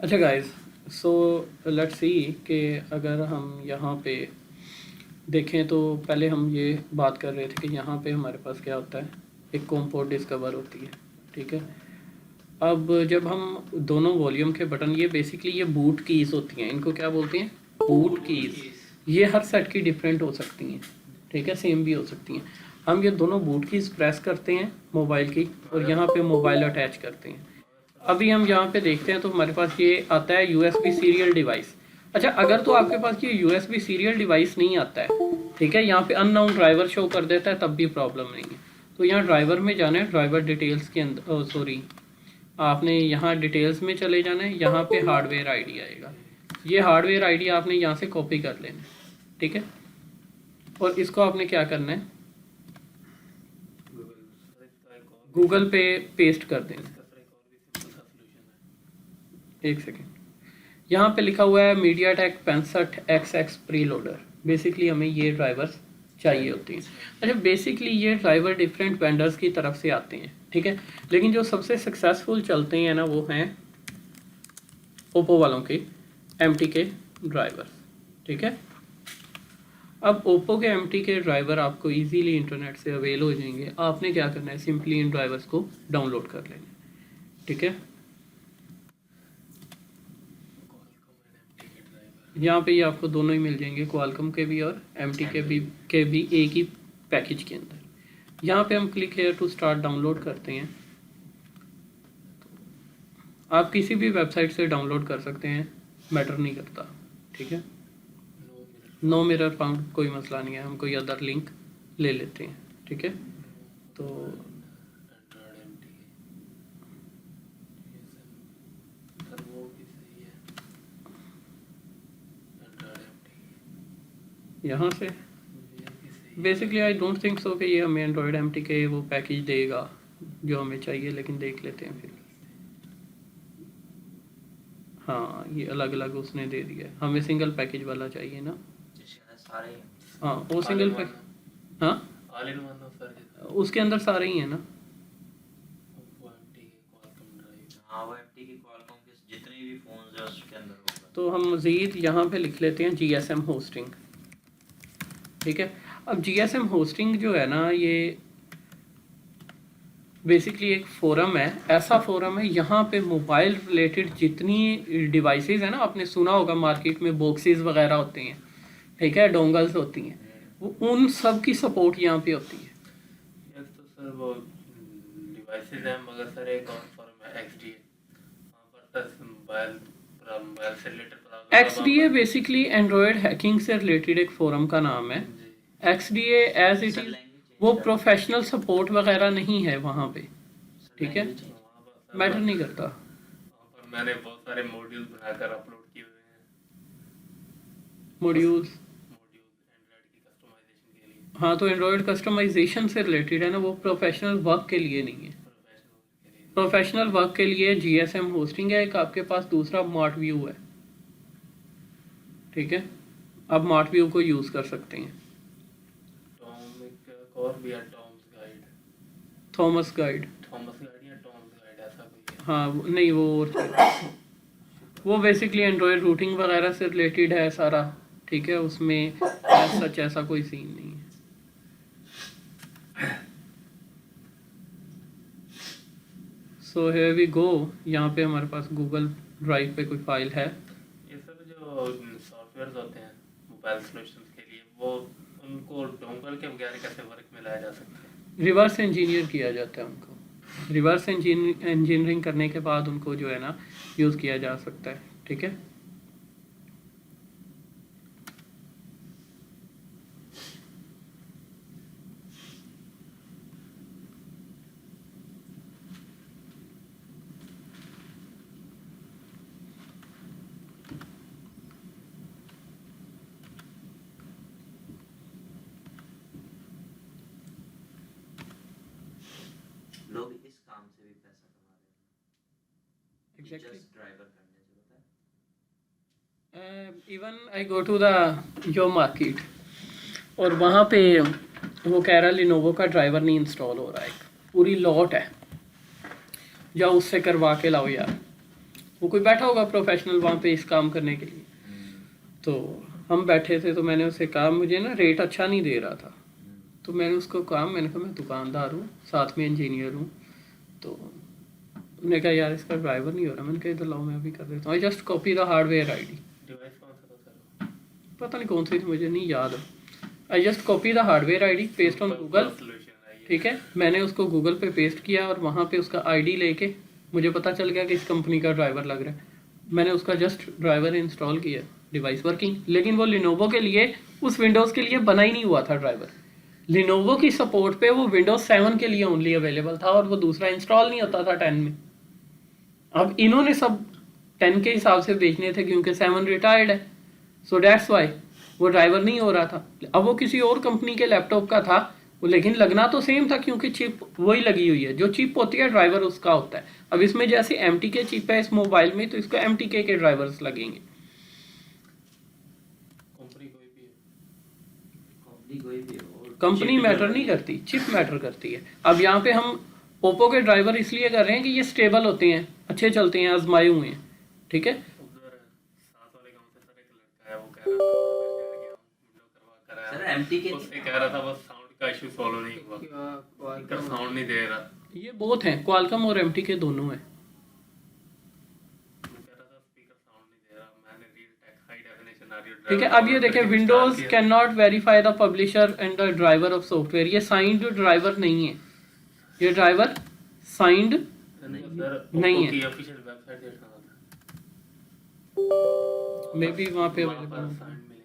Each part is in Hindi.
अच्छा गाइस, सो लेट्स सी कि अगर हम यहाँ पे देखें तो पहले हम ये बात कर रहे थे कि यहाँ पे हमारे पास क्या होता है, एक कॉम पोर्ट डिस्कवर होती है। ठीक है। अब जब हम दोनों वॉल्यूम के बटन, ये बेसिकली ये बूट कीज़ होती हैं, इनको क्या बोलते हैं, बूट कीज़। ये हर सेट की डिफरेंट हो सकती हैं, ठीक है, सेम भी हो सकती हैं। हम ये दोनों बूट कीज़ प्रेस करते हैं मोबाइल की और यहाँ पे मोबाइल अटैच करते हैं। अभी हम यहाँ पे देखते हैं तो हमारे पास ये आता है यूएसबी सीरियल डिवाइस। अच्छा, अगर तो आपके पास ये यूएसबी सीरियल डिवाइस नहीं आता है, ठीक है, यहाँ पे अननोन ड्राइवर शो कर देता है, तब भी प्रॉब्लम नहीं है। तो यहाँ ड्राइवर में जाना है, ड्राइवर डिटेल्स के अंदर, सॉरी, आपने यहाँ डिटेल्स में चले जाना है, यहाँ पे हार्डवेयर आईडी आएगा। ये हार्डवेयर आईडी आपने यहाँ से कॉपी कर लेना है, ठीक है। और इसको आपने क्या करना है, गूगल पे पेस्ट कर देना। एक सेकेंड, यहाँ पे लिखा हुआ है मीडियाटेक 65XX प्रीलोडर। बेसिकली हमें ये ड्राइवर्स चाहिए होती हैं। अच्छा, बेसिकली ये ड्राइवर डिफरेंट वेंडर्स की तरफ से आते हैं, ठीक है, लेकिन जो सबसे सक्सेसफुल चलते हैं ना वो हैं ओप्पो वालों के MT के ड्राइवर, ठीक है। अब ओप्पो के MT के ड्राइवर आपको इजीली इंटरनेट से अवेल हो जाएंगे। आपने क्या करना है, सिंपली इन ड्राइवर्स को डाउनलोड कर लेना है, ठीक है। यहाँ पे ये आपको दोनों ही मिल जाएंगे, क्वालकॉम के भी और MT के भी एक ही पैकेज के अंदर। यहाँ पे हम click here to start download करते हैं। आप किसी भी वेबसाइट से डाउनलोड कर सकते हैं, मैटर नहीं करता, ठीक है। नो मिरर फाउंड, कोई मसला नहीं है, हम कोई अदर लिंक ले लेते हैं, ठीक है। तो यहाँ से basically I don't think so कि ये हमें एंड्रॉयड MT के वो पैकेज देगा जो हमें चाहिए, लेकिन देख लेते हैं फिर। हाँ, ये अलग अलग उसने दे दिया है, हमें सिंगल पैकेज वाला चाहिए ना। सारे हाँ, वो सिंगल पैकेज, हाँ ऑल इन वन सर। उसके अंदर सारे ही हैं ना। हाँ, वो एमटी की क्वालकॉम के जितने भी फोन्स हैं उसके अंदर होगा। तो हम मज़ीद यहाँ पे लिख लेते हैं GSM होस्टिंग, ठीक है। अब GSM होस्टिंग जो है ना, ये बेसिकली एक फोरम है, ऐसा फोरम है, यहाँ पे मोबाइल रिलेटेड जितनी डिवाइसेस हैं ना, आपने सुना होगा मार्केट में बॉक्सेस वगैरह होते हैं, ठीक है, डोंगल्स होती हैं, वो उन सब की सपोर्ट यहाँ पे होती है। यस, तो सर वो डिवाइसेस हैं, मगर सर एक और फॉर्म है XDA, वहाँ पर तो मोबाइल से related problem. XDA basically Android hacking से रिलेटेड एक फोरम का नाम है। XDA एज इट इज वो प्रोफेशनल सपोर्ट वगैरह नहीं है वहाँ पे, ठीक है, मैटर नहीं करता। वहाँ पर मैंने बहुत सारे मॉड्यूल बनाकर अपलोड किए हुए हैं, मॉड्यूल्स, एंड्रॉयड की कस्टमाइजेशन के लिए। हाँ, तो एंड्रॉयड कस्टमाइजेशन से रिलेटेड है ना, वो प्रोफेशनल वर्क के लिए नहीं है। प्रोफेशनल वर्क के लिए GSM होस्टिंग है एक आपके पास, दूसरा मार्ट व्यू है, ठीक है। आप मार्ट व्यू को यूज़ कर सकते हैं। और भी है थॉमस गाइड या टॉम्स गाइड ऐसा कोई है। हाँ, नहीं वो और वो बेसिकली एंड्रॉयड रूटिंग वगैरह से रिलेटेड है सारा, ठीक है, उसमें सच ऐसा कोई सीन नहीं है। सो हियर वी गो, यहाँ पे हमारे पास गूगल ड्राइव पे कोई फाइल है। ये सर जो सॉफ्टवेयर्स होते हैं मोबाइल सॉल्यूशंस के लिए, वो उनको डोंगल के बगैर कैसे वर्क में लाया जा सकता है? रिवर्स इंजीनियर किया जाता है उनको, रिवर्स इंजीनियरिंग करने के बाद उनको जो है ना यूज़ किया जा सकता है, ठीक है। लोग इस काम से भी पैसा कमा रहे हैं, एग्जैक्टली। जस्ट ड्राइवर करने से, पता है। Even I go to the your market और वहाँ पे वो कह रहा लिनोवो का ड्राइवर नहीं इंस्टॉल हो रहा है, पूरी लॉट है, जाओ उससे करवा के लाओ यार। वो कोई बैठा होगा प्रोफेशनल वहाँ पे इस काम करने के लिए। तो हम बैठे थे, तो मैंने उससे कहा मुझे ना रेट अच्छा नहीं दे रहा था। तो मैंने उसको कहा, मैंने कहा मैं दुकानदार हूँ, साथ में इंजीनियर हूँ। तो मैंने कहा यार इसका ड्राइवर नहीं हो रहा। मैंने कहा इधर लाओ मैं अभी कर देता हूँ। I just copy the hardware ID. Device कौन सा था सर? पता नहीं कौन सी थी, मुझे नहीं याद। I just copy the hardware ID, paste on Google. Solution आई है। ठीक है, मैंने उसको गूगल पे पेस्ट किया और वहाँ पे उसका आईडी लेके मुझे पता चल गया कि इस कंपनी का ड्राइवर लग रहा है। मैंने उसका जस्ट ड्राइवर इंस्टॉल किया, डिवाइस वर्किंग। लेकिन वो लिनोवो के लिए, उस विंडोज़ के लिए बना ही नहीं हुआ था ड्राइवर। लिनोवो की सपोर्ट पे वो विंडोज 7 के लिए ओनली अवेलेबल था और वो दूसरा इंस्टॉल नहीं होता था 10 में। अब इन्होंने सब 10 के हिसाब से बेचने थे क्योंकि 7 रिटायर्ड है, सो दैट्स वाई वो ड्राइवर नहीं हो रहा था। अब वो किसी और कंपनी के लैपटॉप का था वो, लेकिन लगना तो सेम था क्योंकि चिप वही लगी हुई है। जो चिप होती है ड्राइवर उसका होता है। अब इसमें जैसे MTK चिप है इस मोबाइल में, तो इसको MTK के ड्राइवर्स लगेंगे। कंपनी कोई भी है। कंपनी कोई भी हो, कंपनी chip मैटर जो नहीं है। करती, चिप मैटर करती है। अब यहाँ पे हम ओप्पो के ड्राइवर इसलिए कर रहे हैं कि ये स्टेबल होते हैं, अच्छे चलते हैं, आजमाए हुए हैं। ठीक है, उधर साथ वाले गांव से सर एक लड़का है, वो कह रहा था विंडो करवा कर आया। सर MTK उससे कह रहा था बस साउंड का इशू सॉल्व नहीं हुआ, स्पीकर साउंड नहीं दे रहा। ये बहुत हैं, क्वालकॉम और MTK दोनों हैं। वो कह रहा था स्पीकर साउंड नहीं दे रहा। मैंने Realtek high definition audio ठीक है, अब ये देखें, Windows can not verify the publisher and the driver of software. ये साइंड ड्राइवर नहीं है, ये ड्राइवर साइंड सर नहीं है। की ऑफिशियल वेबसाइट देखना था, मे बी वहाँ पे वहाँ पर अवेलेबल। साइंड मिलेंगे।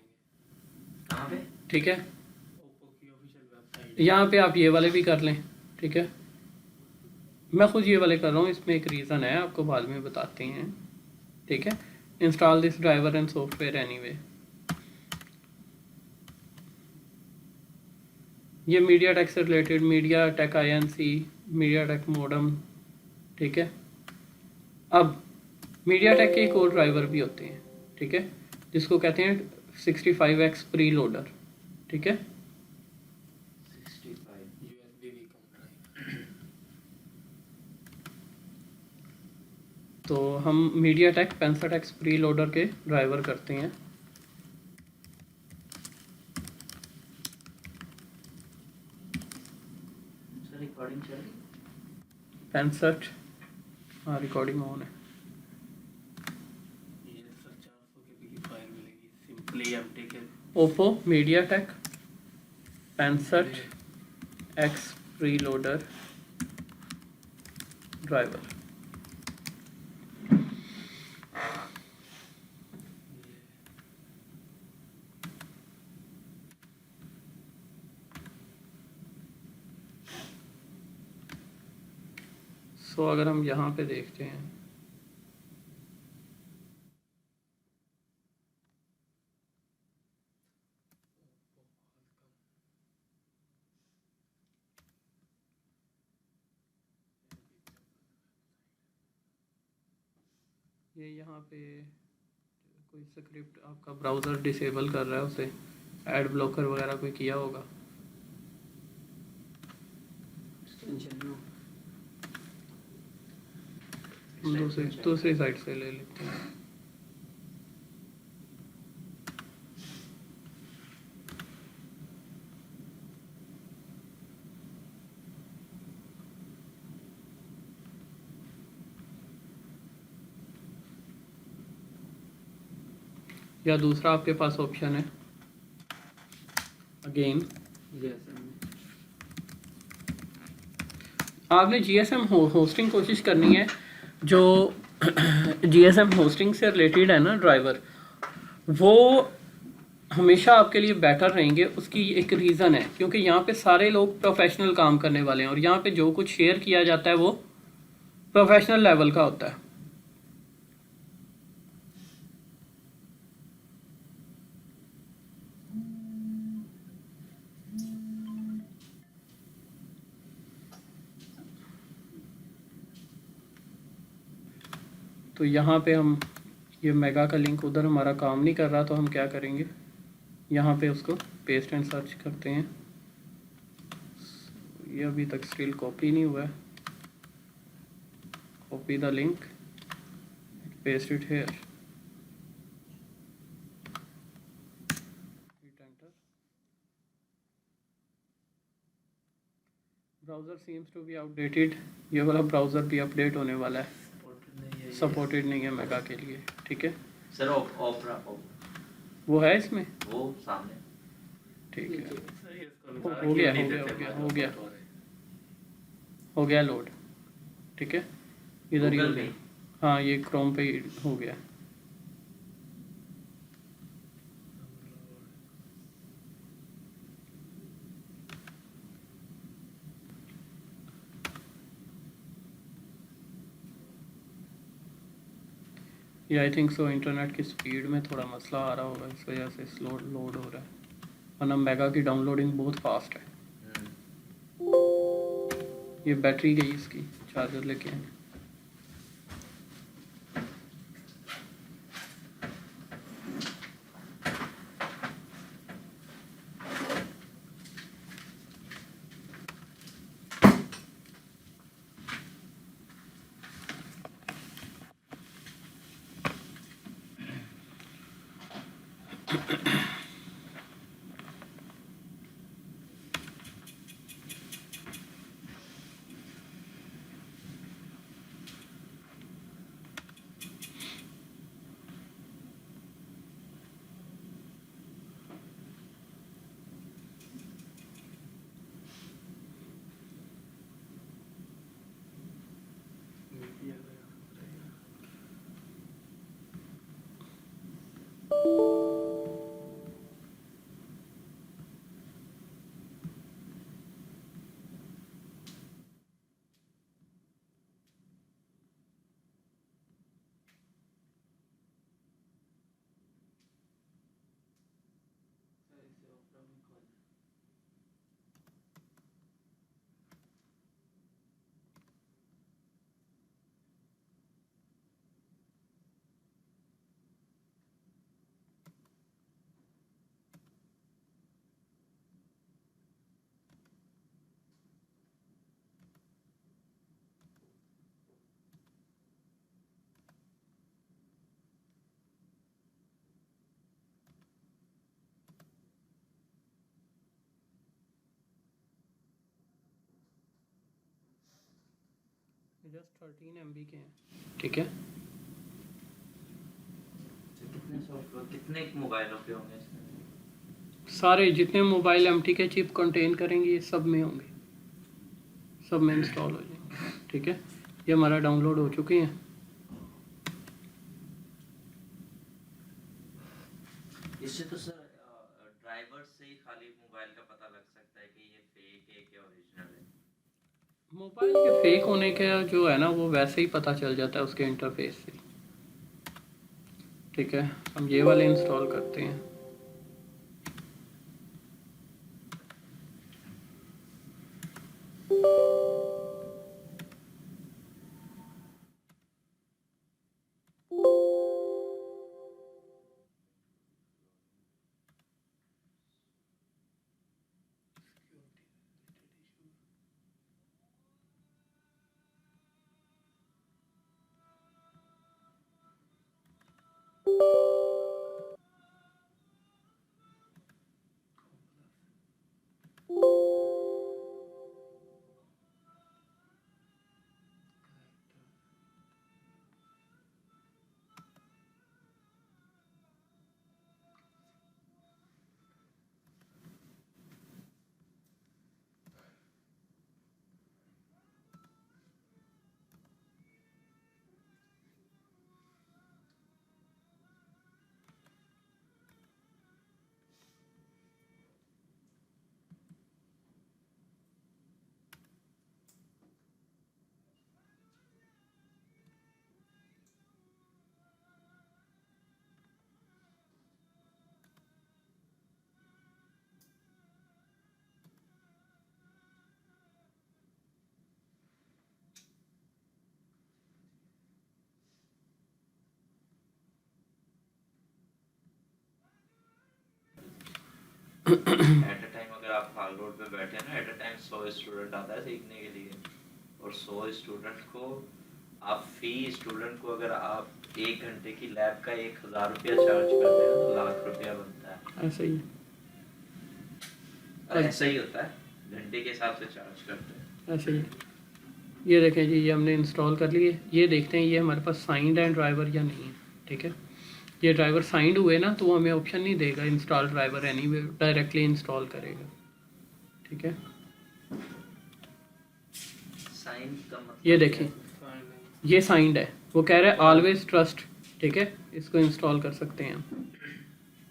कहाँ पे? ठीक है, ओप्पो की ऑफिशियल वेबसाइट। यहाँ पे आप ये वाले भी कर लें। ठीक है, मैं खुद ये वाले कर रहा हूँ, इसमें एक रीज़न है, आपको बाद में बताते हैं। ठीक है, install this driver and software anyway. ये मीडिया टेक से related, media take INC, media take modem. ठीक है, अब मीडिया टेक के एक और ड्राइवर भी होते हैं। ठीक है, जिसको कहते हैं 65X प्री लोडर। ठीक है, 65 यूएसबी भी कम ड्राइव। तो हम media take 65X pre loader के ड्राइवर करते हैं। सर रिकॉर्डिंग चल रही 65, हाँ रिकॉर्डिंग ऑन है। ये सर 400 KB की फाइल मिलेगी, simply MTK। Oppo MediaTek 65X preloader driver. So अगर हम यहाँ पे देखते हैं, ये यहाँ पे कोई स्क्रिप्ट आपका ब्राउज़र डिसेबल कर रहा है, उसे एड ब्लॉकर वगैरह कोई किया होगा। हम दूसरी साइड से ले लेते हैं। या दूसरा आपके पास ऑप्शन है अगेन, आपने GSM होस्टिंग कोशिश करनी है। जो GSM होस्टिंग से रिलेटेड है ना ड्राइवर, वो हमेशा आपके लिए बेटर रहेंगे। उसकी एक रीज़न है, क्योंकि यहाँ पे सारे लोग प्रोफेशनल काम करने वाले हैं और यहाँ पे जो कुछ शेयर किया जाता है वो प्रोफेशनल लेवल का होता है। तो यहाँ पे हम ये मेगा का लिंक उधर हमारा काम नहीं कर रहा, तो हम क्या करेंगे, यहाँ पे उसको पेस्ट एंड सर्च करते हैं। ये अभी तक स्टिल कॉपी नहीं हुआ है। Copy the link, paste it here, hit enter. Browser seems to be outdated, ये वाला ब्राउज़र भी अपडेट होने वाला है, सपोर्टेड नहीं है ये। सपोर्टेड नहीं है मेगा के लिए, ठीक है। सर ओपरा वो है इसमें, वो सामने ठीक है, सही है, इसको हो निकाल गया, के हो नहीं गया, देते हो गया, बार-बार। हो गया लोड, ठीक है, इधर ही हो Google गया। में? हाँ, ये क्रोम पे ही हो गया। ये आई थिंक सो इंटरनेट की स्पीड में थोड़ा मसला आ रहा होगा, इस वजह से स्लो लोड हो रहा है, वरना मेगा की डाउनलोडिंग बहुत फास्ट है। ये बैटरी गई इसकी, चार्जर लेके आए। जस्ट 13 MB के हैं, ठीक है। कितने सॉफ्टवेयर कितने मोबाइलों पे होंगे इसमें? सारे जितने मोबाइल MT के चिप कंटेन करेंगे ये सब में होंगे, सब में इंस्टॉल हो जाएंगे, ठीक है। ये हमारा डाउनलोड हो चुके हैं। इससे तो सर ड्राइवर से ही खाली मोबाइल का पता लग सकता है कि ये फेक है कि ओरिजिनल है। मोबाइल के फेक होने का जो है ना वो वैसे ही पता चल जाता है उसके इंटरफेस से, ठीक है। हम ये वाले इंस्टॉल करते हैं। एट अ टाइम अगर आप हाल रोड पे बैठे हैं ना, एट अ टाइम 100 स्टूडेंट आता है सीखने के लिए, और 100 स्टूडेंट को आप फी स्टूडेंट को अगर आप 1 घंटे की लैब का 1000 रुपया चार्ज करते हैं तो लाख रुपया बनता है। ऐसे ही ऐसा ही होता है, घंटे के हिसाब से चार्ज करते हैं। ऐसे ही। ये देखें जी, ये हमने इंस्टॉल कर लिए। ये देखते हैं ये हमारे पास साइंड है ड्राइवर या नहीं है। ठीक है, ये ड्राइवर साइंड हुए ना तो वो हमें ऑप्शन नहीं देगा install driver, anyway directly install करेगा। ठीक है, साइन का मतलब ये देखिए ये साइंड है, वो कह रहा है ऑलवेज ट्रस्ट। ठीक है, इसको इंस्टॉल कर सकते हैं हम।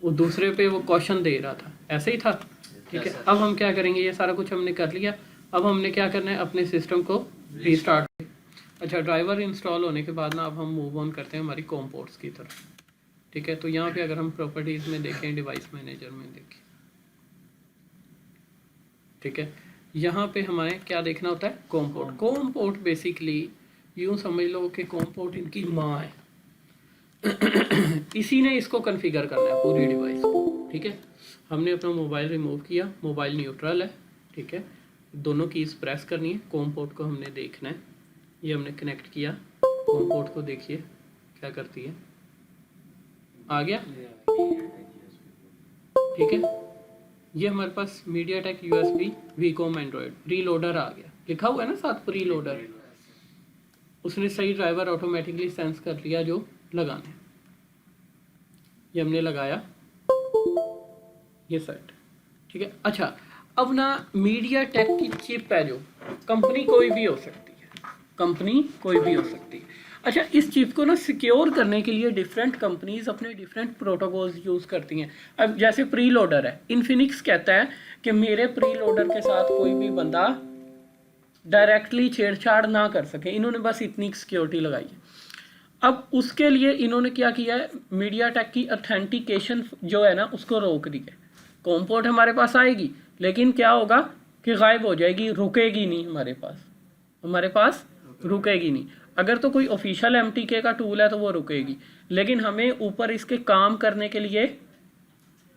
वो दूसरे पे वो क्वेश्चन दे रहा था, ऐसे ही था। ठीक है, अब हम क्या करेंगे, ये सारा कुछ हमने कर लिया। अब हमने क्या करना है, अपने सिस्टम को रीस्टार्ट। अच्छा, ड्राइवर इंस्टॉल होने के बाद ना अब हम मूव ऑन करते हैं हमारी कॉम पोर्ट्स की तरफ। ठीक है, तो यहाँ पे अगर हम प्रॉपर्टीज़ में देखें, डिवाइस मैनेजर में देखें, ठीक है, यहाँ पे हमें क्या देखना होता है, com port. Com port basically यूँ समझ लो कि कॉम पोर्ट इनकी माँ है। इसी ने इसको कॉन्फ़िगर करना है पूरी डिवाइस को। ठीक है, हमने अपना मोबाइल रिमूव किया, मोबाइल न्यूट्रल है। ठीक है, दोनों कीज़ प्रेस करनी है, कॉम पोर्ट को हमने देखना है। ये हमने कनेक्ट किया, कॉम पोर्ट को देखिए क्या करती है, आ गया। ठीक है, ये हमारे पास MediaTek USB WeCom Android reloader आ गया, लिखा हुआ है ना साथ रीलोडर। उसने सही ड्राइवर ऑटोमेटिकली सेंस कर लिया जो लगाने। ये हमने लगाया, ये सेट। ठीक है, अच्छा अब ना मीडियाटेक की चिप है जो, कंपनी कोई भी हो सकती है, कंपनी कोई भी हो सकती है। अच्छा, इस चिप को ना सिक्योर करने के लिए डिफरेंट कंपनीज अपने डिफरेंट प्रोटोकॉल्स यूज़ करती हैं। अब जैसे प्री लोडर है, इन्फिनिक्स कहता है कि मेरे प्री लोडर के साथ कोई भी बंदा डायरेक्टली छेड़छाड़ ना कर सके। इन्होंने बस इतनी सिक्योरिटी लगाई है। अब उसके लिए इन्होंने क्या किया है, मीडियाटेक की ऑथेंटिकेशन जो है ना उसको रोक दी है। कॉम पोर्ट हमारे पास आएगी लेकिन क्या होगा कि गायब हो जाएगी, रुकेगी नहीं हमारे पास रुकेगी नहीं। अगर तो कोई ऑफिशियल MTK का टूल है तो वो रुकेगी, लेकिन हमें ऊपर इसके काम करने के लिए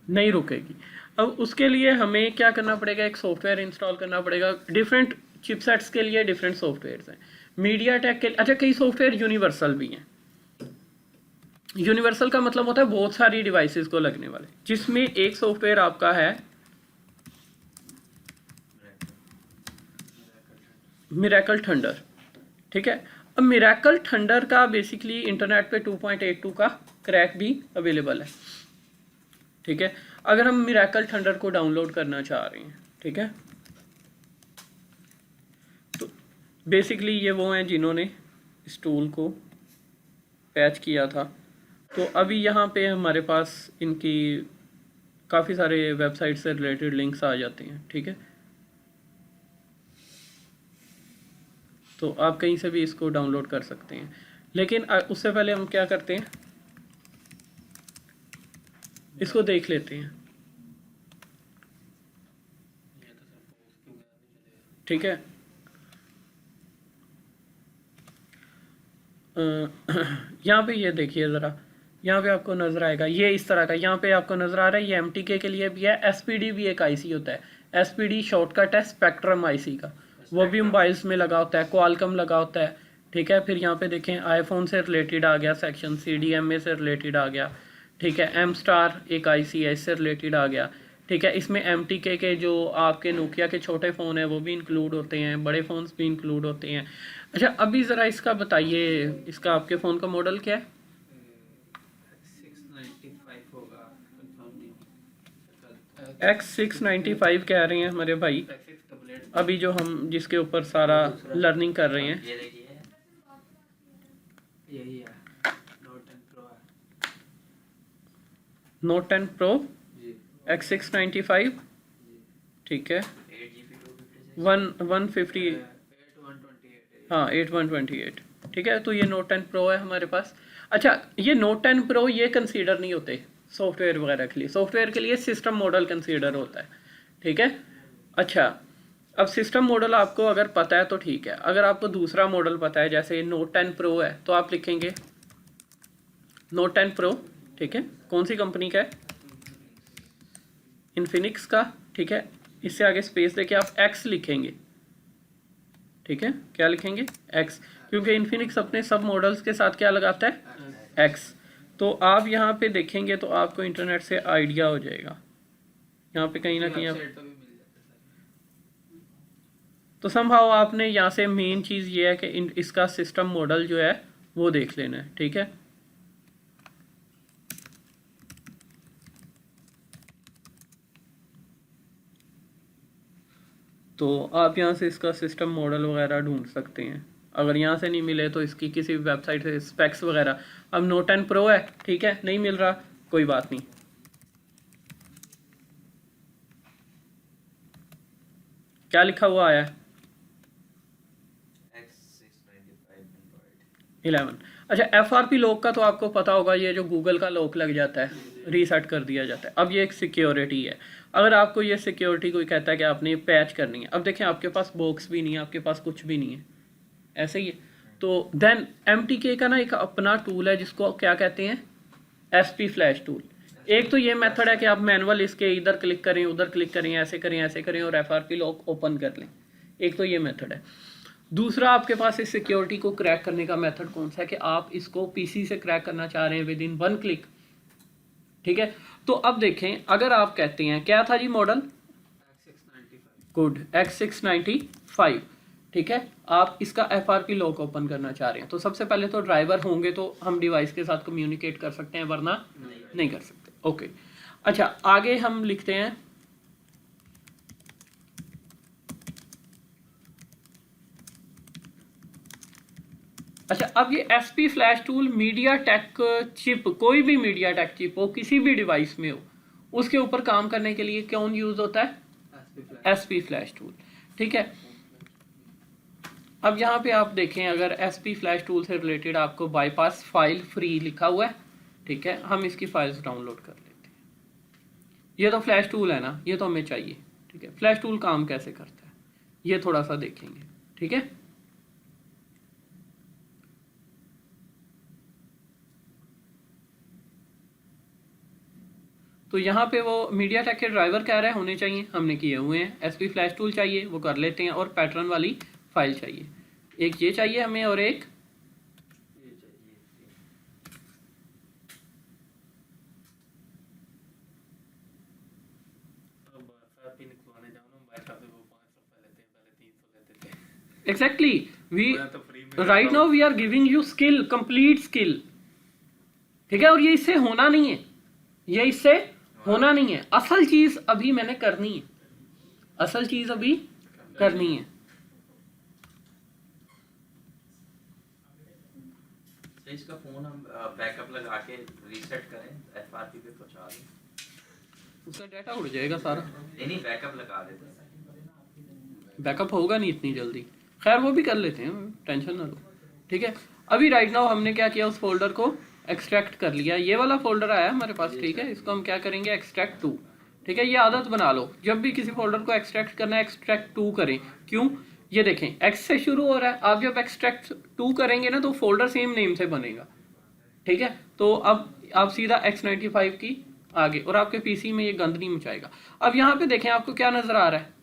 नहीं रुकेगी। अब उसके लिए हमें क्या करना पड़ेगा, एक सॉफ्टवेयर इंस्टॉल करना पड़ेगा। डिफरेंट चिपसेट्स के लिए डिफरेंट सॉफ्टवेयर्स हैं। मीडियाटेक के अच्छा कई सॉफ्टवेयर यूनिवर्सल भी हैं। यूनिवर्सल का मतलब होता है बहुत सारी डिवाइसेस को लगने वाले, जिसमें एक सॉफ्टवेयर आपका है मिरेकल थंडर। ठीक है, अब मिरेकल थंडर का बेसिकली इंटरनेट पे 2.82 का क्रैक भी अवेलेबल है। ठीक है, अगर हम मिरेकल थंडर को डाउनलोड करना चाह रहे हैं, ठीक है, तो बेसिकली ये वो हैं जिन्होंने इस टूल को पैच किया था। तो अभी यहाँ पे हमारे पास इनकी काफ़ी सारे वेबसाइट से रिलेटेड लिंक्स आ जाते हैं। ठीक है, तो आप कहीं से भी इसको डाउनलोड कर सकते हैं, लेकिन उससे पहले हम क्या करते हैं, इसको देख लेते हैं। ठीक है, यहाँ पे ये देखिए ज़रा, यहाँ पे आपको नज़र आएगा ये इस तरह का, यहाँ पे आपको नज़र आ रहा है ये MTK के लिए भी है। SPD भी एक IC होता है, SPD शॉर्टकट है स्पेक्ट्रम IC का, वो भी मोबाइल्स में लगा होता है, क्वालकॉम लगा होता है। ठीक है, फिर यहाँ पे देखें आईफोन से रिलेटेड आ गया सेक्शन, CDMA से रिलेटेड आ गया। ठीक है, M स्टार एक IC है, इससे रिलेटेड आ गया। ठीक है, इसमें MTK के जो आपके नोकिया के छोटे फ़ोन हैं वो भी इंक्लूड होते हैं, बड़े फ़ोन्स भी इंक्लूड होते हैं। अच्छा, अभी ज़रा इसका बताइए, इसका आपके फ़ोन का मॉडल क्या है? 695 होगा, X695 कह रहे हैं हमारे भाई, अभी जो हम जिसके ऊपर सारा लर्निंग कर रहे हैं। ये देखिए यही है, नोट 10 प्रो है Note 10 Pro जी, X695। ठीक है, 8GB 150, 8128 हाँ 8128। ठीक है, तो ये Note 10 Pro है हमारे पास। अच्छा, ये Note 10 Pro ये कंसीडर नहीं होते सॉफ्टवेयर वगैरह के लिए, सॉफ्टवेयर के लिए सिस्टम मॉडल कंसीडर होता है। ठीक है, अच्छा अब सिस्टम मॉडल आपको अगर पता है तो ठीक है, अगर आपको दूसरा मॉडल पता है जैसे Note 10 Pro है तो आप लिखेंगे Note 10 Pro। ठीक है, कौन सी कंपनी का है? इन्फिनिक्स का। ठीक है, इससे आगे स्पेस देके आप X लिखेंगे। ठीक है, क्या लिखेंगे? X। क्योंकि इन्फिनिक्स अपने सब मॉडल्स के साथ क्या लगाता है, एक्स। तो आप यहाँ पे देखेंगे तो आपको इंटरनेट से आइडिया हो जाएगा, यहाँ पे कहीं ना कहीं तो संभव आपने यहाँ से मेन चीज़ ये है कि इसका सिस्टम मॉडल जो है वो देख लेना है, ठीक है। तो आप यहाँ से इसका सिस्टम मॉडल वगैरह ढूंढ सकते हैं। अगर यहाँ से नहीं मिले तो इसकी किसी वेबसाइट से स्पेक्स वगैरह, अब नोट 10 प्रो है, ठीक है, नहीं मिल रहा, कोई बात नहीं। क्या लिखा हुआ आया है, X695 11। अच्छा, FRP लॉक का तो आपको पता होगा, ये जो गूगल का लॉक लग जाता है, रीसेट कर दिया जाता है। अब ये एक सिक्योरिटी है। अगर आपको ये सिक्योरिटी कोई कहता है कि आपने पैच करनी है, अब देखें आपके पास बॉक्स भी नहीं है, आपके पास कुछ भी नहीं है, ऐसे ही है। तो देन MTK का ना एक अपना टूल है जिसको क्या कहते हैं, SP फ्लैश टूल। एक तो ये मेथड है कि आप मैनुअल इसके इधर क्लिक करें, उधर क्लिक करें, ऐसे करें और FRP लॉक ओपन कर लें। एक तो ये मेथड है। दूसरा आपके पास इस सिक्योरिटी को क्रैक करने का मेथड कौन सा है कि आप इसको PC से क्रैक करना चाह रहे हैं विद इन 1 क्लिक, ठीक है। तो अब देखें, अगर आप कहते हैं क्या था जी मॉडल, गुड, X695, ठीक है, आप इसका FRP लॉक ओपन करना चाह रहे हैं, तो सबसे पहले तो ड्राइवर होंगे तो हम डिवाइस के साथ कम्युनिकेट कर सकते हैं, वरना नहीं कर सकते। ओके, अच्छा आगे हम लिखते हैं, अच्छा अब ये SP flash tool media take chip, कोई भी मीडिया टेक चिप हो, किसी भी डिवाइस में हो, उसके ऊपर काम करने के लिए कौन यूज होता है, SP फ्लैश टूल, ठीक है। अब यहाँ पे आप देखें, अगर SP फ्लैश टूल से रिलेटेड आपको बाईपास फाइल फ्री लिखा हुआ है, ठीक है, हम इसकी फाइल्स डाउनलोड कर लेते हैं। ये तो फ्लैश टूल है ना, ये तो हमें चाहिए, ठीक है। फ्लैश टूल काम कैसे करता है ये थोड़ा सा देखेंगे, ठीक है। तो यहाँ पे वो मीडिया टेक के ड्राइवर कह रहे हैं होने चाहिए, हमने किए हुए हैं। SP फ्लैश टूल चाहिए, वो कर लेते हैं, और पैटर्न वाली फाइल चाहिए, एक ये चाहिए हमें और एक ये चाहिए। अब FRP निकलवाने जाओ ना मोबाइल शॉप से, वो 500 रुपये लेते हैं, पहले 300 लेते थे। एग्जैक्टली, वी मैं तो फ्री में right now we are giving you skill, complete skill, ठीक है। और ये इससे होना नहीं है, ये इससे होना नहीं है। असल चीज अभी मैंने करनी है, असल चीज अभी करनी है। तो इसका फोन हम बैकअप लगा के रीसेट करें, FRP पे पहुंचा दें, उसका डाटा उड़ जाएगा सारा। नहीं बैकअप लगा देते हैं। बैकअप होगा नहीं इतनी जल्दी, खैर वो भी कर लेते हैं, टेंशन ना लो, ठीक है। अभी राइट नाउ हमने क्या किया, उस फोल्डर को एक्सट्रैक्ट कर लिया, ये वाला फोल्डर आया हमारे पास, ठीक है। इसको हम क्या करेंगे, एक्सट्रैक्ट टू, ठीक है। ये आदत बना लो, जब भी किसी फोल्डर को एक्सट्रैक्ट करना है एक्सट्रैक्ट टू करें। क्यों, ये देखें X से शुरू हो रहा है, आप जब एक्सट्रैक्ट टू करेंगे ना तो फोल्डर सेम नेम से बनेगा, ठीक है। तो अब आप सीधा X95 की आगे, और आपके PC में ये गंद नहीं मचाएगा। अब यहाँ पे देखें आपको क्या नजर आ रहा है,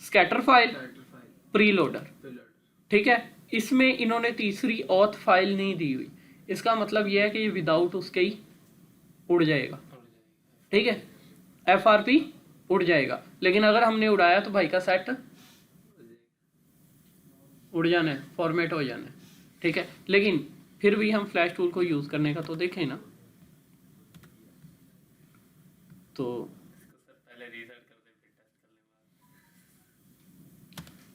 स्कैटर फाइल, प्री लोडर, ठीक है। इसमें इन्होंने तीसरी ऑथ फाइल नहीं दी हुई, इसका मतलब यह है कि ये विदाउट उसके ही उड़ जाएगा, ठीक है। FRP उड़ जाएगा, लेकिन अगर हमने उड़ाया तो भाई का सेट उड़ जाना है, फॉर्मेट हो जाना है, ठीक है। लेकिन फिर भी हम फ्लैश टूल को यूज करने का तो देखें ना, तो पहले रीसेट कर दे, फिर टेस्ट कर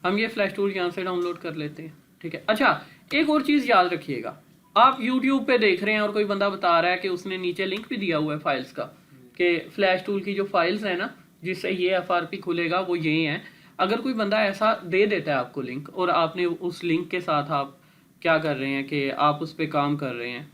ले। हम ये फ्लैश टूल यहाँ से डाउनलोड कर लेते हैं, ठीक है। अच्छा एक और चीज़ याद रखिएगा, आप YouTube पे देख रहे हैं और कोई बंदा बता रहा है कि उसने नीचे लिंक भी दिया हुआ है फाइल्स का, कि फ्लैश टूल की जो फाइल्स है ना जिससे ये FRP खुलेगा वो ये हैं। अगर कोई बंदा ऐसा दे देता है आपको लिंक, और आपने उस लिंक के साथ आप क्या कर रहे हैं कि आप उस पर काम कर रहे हैं,